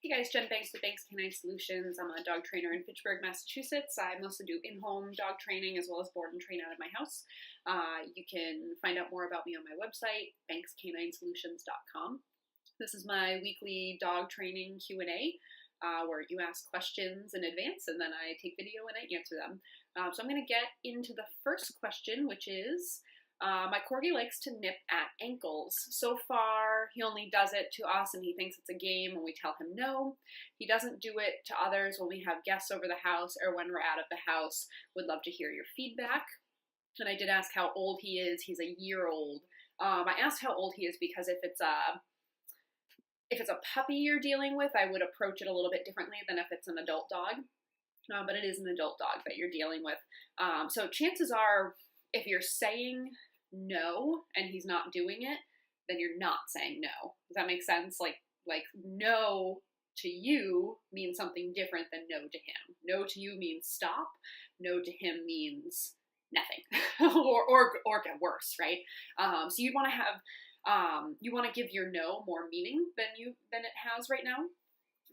Hey guys, Jen Banks with Banks Canine Solutions. I'm a dog trainer in Fitchburg, Massachusetts. I mostly do in-home dog training as well as board and train out of my house. You can find out more about me on my website, bankscaninesolutions.com. This is my weekly dog training Q&A where you ask questions in advance and then I take video and I answer them. So I'm going to get into the first question, which is, my corgi likes to nip at ankles. So far, he only does it to us and he thinks it's a game when we tell him no. He doesn't do it to others when we have guests over the house or when we're out of the house. Would love to hear your feedback. And I did ask how old he is. He's a year old. I asked how old he is because if it's a puppy you're dealing with, I would approach it a little bit differently than if it's an adult dog. But it is an adult dog that you're dealing with. So chances are, if you're saying no and he's not doing it, then you're not saying no. Does that make sense? Like no to you means something different than no to him. No to you means stop. No to him means nothing, or get worse, right? So you want to have you want to give your no more meaning than it has right now.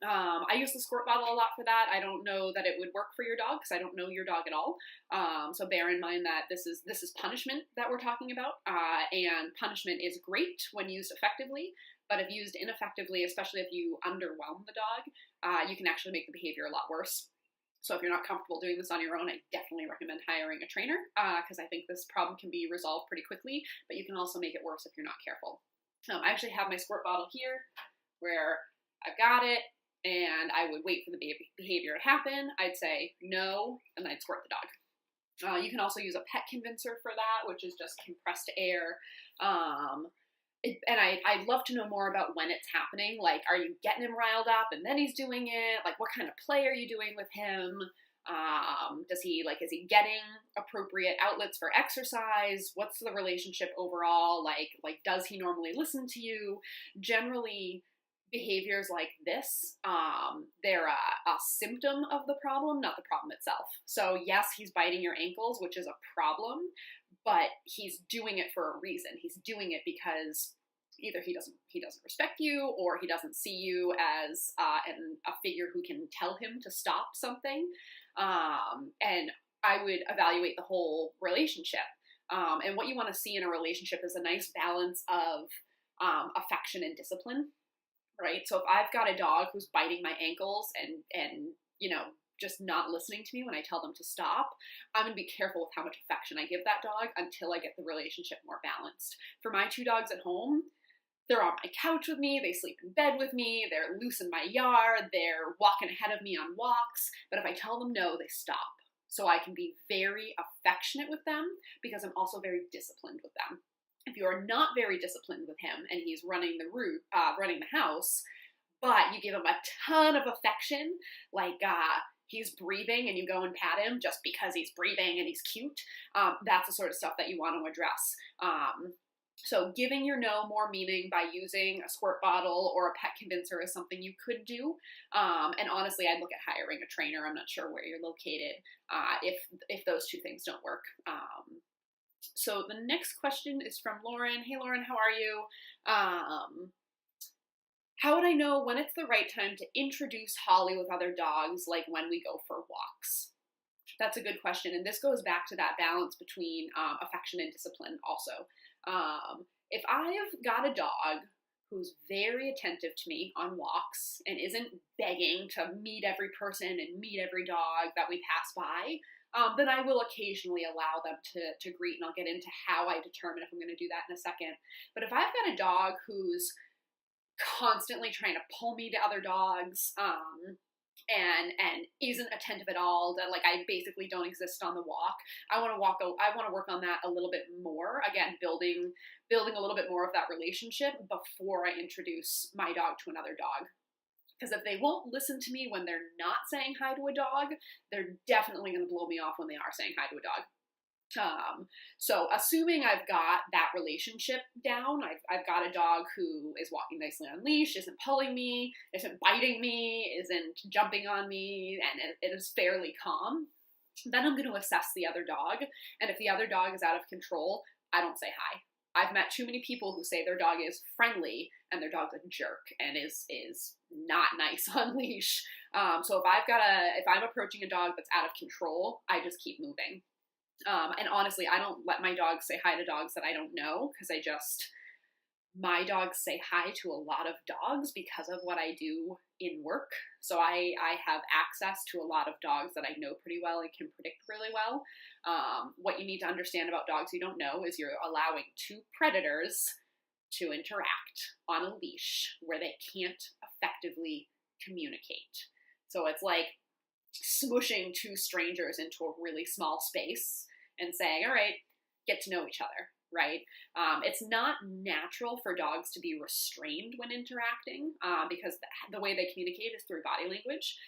I use the squirt bottle a lot for that. I don't know that it would work for your dog because I don't know your dog at all. So bear in mind that this is punishment that we're talking about, and punishment is great when used effectively, but if used ineffectively, especially if you underwhelm the dog, you can actually make the behavior a lot worse. So if you're not comfortable doing this on your own, I definitely recommend hiring a trainer because I think this problem can be resolved pretty quickly, but you can also make it worse if you're not careful. I actually have my squirt bottle here where I've got it, and I would wait for the behavior to happen. I'd say no, and then I'd squirt the dog. You can also use a pet convincer for that, which is just compressed air. And I'd love to know more about when it's happening. Like, are you getting him riled up and then he's doing it? Like, what kind of play are you doing with him? Is he getting appropriate outlets for exercise? What's the relationship overall? Like, does he normally listen to you? Generally, behaviors like this, they're a symptom of the problem, not the problem itself. So yes, he's biting your ankles, which is a problem, but he's doing it for a reason. He's doing it because either he doesn't respect you, or he doesn't see you as a figure who can tell him to stop something. And I would evaluate the whole relationship. And what you want to see in a relationship is a nice balance of affection and discipline. Right? So if I've got a dog who's biting my ankles and just not listening to me when I tell them to stop, I'm going to be careful with how much affection I give that dog until I get the relationship more balanced. For my two dogs at home, they're on my couch with me, they sleep in bed with me, they're loose in my yard, they're walking ahead of me on walks, but if I tell them no, they stop. So I can be very affectionate with them because I'm also very disciplined with them. If you are not very disciplined with him and he's running the house, but you give him a ton of affection, like he's breathing and you go and pat him just because he's breathing and he's cute, that's the sort of stuff that you want to address. So giving your no more meaning by using a squirt bottle or a pet convincer is something you could do. And honestly, I'd look at hiring a trainer. I'm not sure where you're located if those two things don't work. So the next question is from Lauren. Hey Lauren, how are you? How would I know when it's the right time to introduce Holly with other dogs, like when we go for walks? That's a good question. And this goes back to that balance between affection and discipline also. If I've got a dog who's very attentive to me on walks and isn't begging to meet every person and meet every dog that we pass by, then I will occasionally allow them to greet, and I'll get into how I determine if I'm going to do that in a second. But if I've got a dog who's constantly trying to pull me to other dogs, and isn't attentive at all, that like I basically don't exist on the walk, I want to work on that a little bit more. Again, building a little bit more of that relationship before I introduce my dog to another dog. Because if they won't listen to me when they're not saying hi to a dog, they're definitely going to blow me off when they are saying hi to a dog. So assuming I've got that relationship down, I've got a dog who is walking nicely on leash, isn't pulling me, isn't biting me, isn't jumping on me, and it is fairly calm, then I'm going to assess the other dog. And if the other dog is out of control, I don't say hi. I've met too many people who say their dog is friendly and their dog's a jerk and is not nice on leash. So if I'm approaching a dog that's out of control, I just keep moving. And honestly, I don't let my dogs say hi to dogs that I don't know, because my dogs say hi to a lot of dogs because of what I do in work. So I have access to a lot of dogs that I know pretty well and can predict really well. What you need to understand about dogs you don't know is you're allowing two predators to interact on a leash where they can't effectively communicate. So it's like smooshing two strangers into a really small space and saying, all right, get to know each other, right? It's not natural for dogs to be restrained when interacting, because the way they communicate is through body language.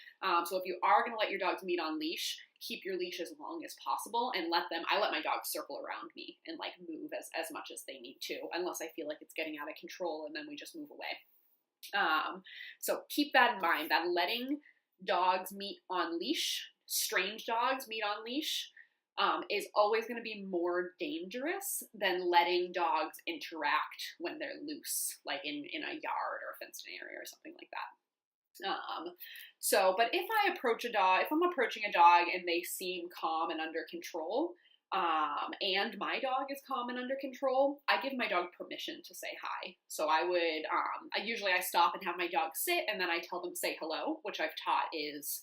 So if you are going to let your dogs meet on leash, keep your leash as long as possible and I let my dogs circle around me and like move as much as they need to, unless I feel like it's getting out of control, and then we just move away. So keep that in mind, that letting dogs meet on leash, strange dogs meet on leash, is always going to be more dangerous than letting dogs interact when they're loose, like in a yard or a fenced area or something like that. But if I'm approaching a dog and they seem calm and under control, and my dog is calm and under control, I give my dog permission to say hi. So I stop and have my dog sit, and then I tell them to say hello, which I've taught is,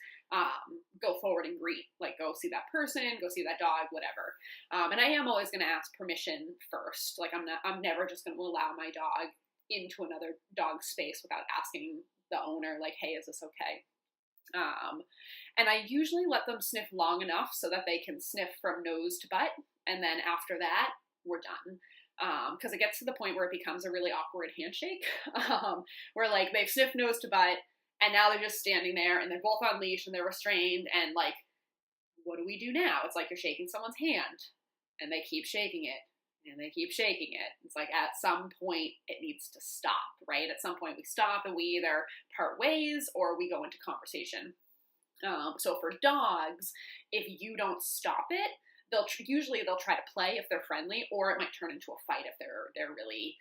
go forward and greet, like go see that person, go see that dog, whatever. And I am always going to ask permission first. Like I'm never just going to allow my dog into another dog's space without asking the owner, like, hey, is this okay? And I usually let them sniff long enough so that they can sniff from nose to butt. And then after that, we're done. Because it gets to the point where it becomes a really awkward handshake, where like they've sniffed nose to butt and now they're just standing there and they're both on leash and they're restrained, and like, what do we do now? It's like you're shaking someone's hand and they keep shaking it and they keep shaking it. It's like at some point it needs to stop, right? At some point we stop and we either part ways or we go into conversation. So for dogs, if you don't stop it, they'll try to play if they're friendly, or it might turn into a fight if they're really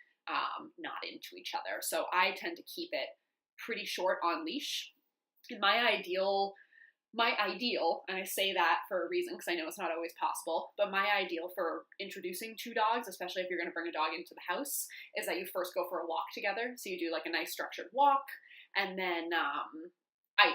not into each other. So I tend to keep it pretty short on leash. And my ideal, and I say that for a reason because I know it's not always possible, but my ideal for introducing two dogs, especially if you're going to bring a dog into the house, is that you first go for a walk together. So you do like a nice structured walk, and then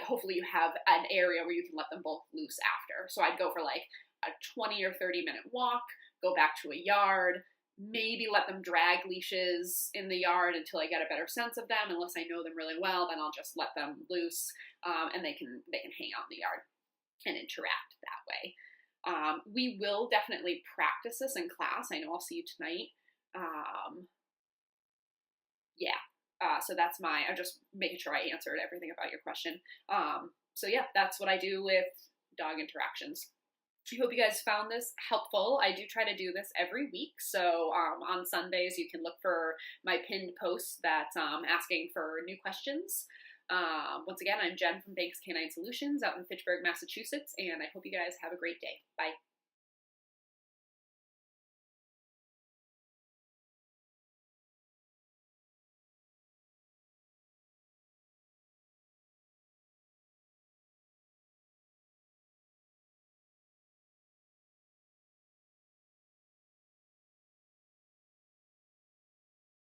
hopefully you have an area where you can let them both loose after. So I'd go for like a 20 or 30 minute walk, go back to a yard, maybe let them drag leashes in the yard until I get a better sense of them. Unless I know them really well, then I'll just let them loose, and they can hang out in the yard and interact that way. We will definitely practice this in class. I know I'll see you tonight. So that's I'm just making sure I answered everything about your question. So yeah, that's what I do with dog interactions. I hope you guys found this helpful. I do try to do this every week. So on Sundays, you can look for my pinned post that's asking for new questions. Once again, I'm Jen from Banks Canine Solutions out in Fitchburg, Massachusetts, and I hope you guys have a great day. Bye.